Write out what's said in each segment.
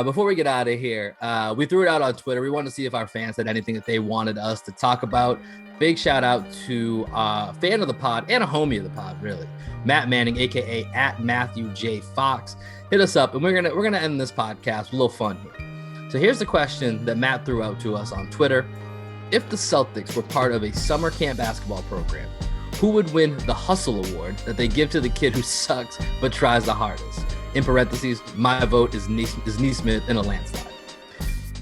Before we get out of here, we threw it out on Twitter. We wanted to see if our fans had anything that they wanted us to talk about. Big shout out to a fan of the pod and a homie of the pod, really, Matt Manning, aka at Matthew J. Fox. Hit us up, and we're gonna end this podcast with a little fun here. So here's the question that Matt threw out to us on Twitter: if the Celtics were part of a summer camp basketball program, who would win the Hustle Award that they give to the kid who sucks but tries the hardest? In parentheses, my vote is Neesmith in a landslide.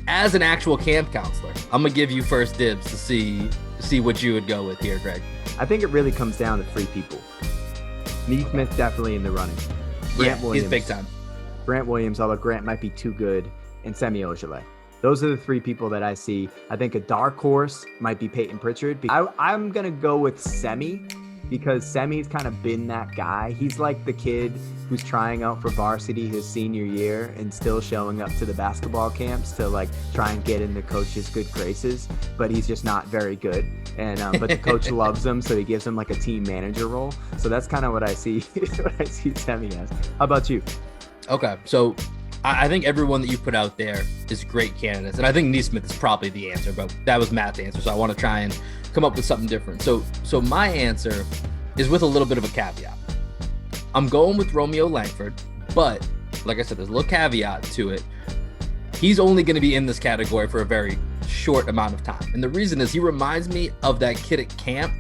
As an actual camp counselor, I'm gonna give you first dibs to see what you would go with here, Greg. I think it really comes down to three people. Neesmith definitely in the running. Grant Williams, he's big time. Grant Williams, although Grant might be too good, and Semi Ojeleye. Those are the three people that I see. I think a dark horse might be Peyton Pritchard. I'm going to go with Semi because Semi's kind of been that guy. He's like the kid who's trying out for varsity his senior year and still showing up to the basketball camps to like try and get in the coach's good graces, but he's just not very good. And but the coach loves him, so he gives him like a team manager role. So that's kind of what I see Semi as. How about you? Okay, so I think everyone that you put out there is great candidates. And I think Neesmith is probably the answer, but that was Matt's answer. So I want to try and come up with something different. So my answer is with a little bit of a caveat. I'm going with Romeo Langford, but like I said, there's a little caveat to it. He's only going to be in this category for a very short amount of time. And the reason is he reminds me of that kid at camp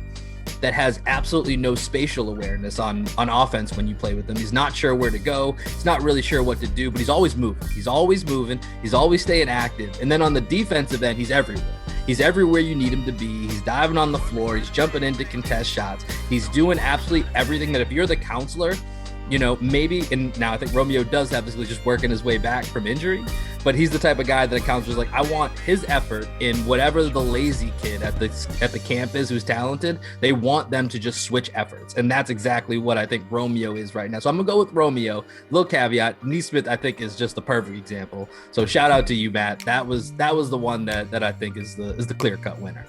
that has absolutely no spatial awareness on offense when you play with him. He's not sure where to go. He's not really sure what to do, but he's always moving. He's always moving. He's always staying active. And then on the defensive end, he's everywhere. He's everywhere you need him to be. He's diving on the floor. He's jumping in to contest shots. He's doing absolutely everything that if you're the counselor, you know, maybe, and now I think Romeo does have basically just working his way back from injury, but he's the type of guy that a counselor's like, I want his effort in whatever the lazy kid at the camp is who's talented. They want them to just switch efforts. And that's exactly what I think Romeo is right now. So I'm gonna go with Romeo. Little caveat, Neesmith I think is just the perfect example. So shout out to you, Matt. That was the one that I think is the clear-cut winner.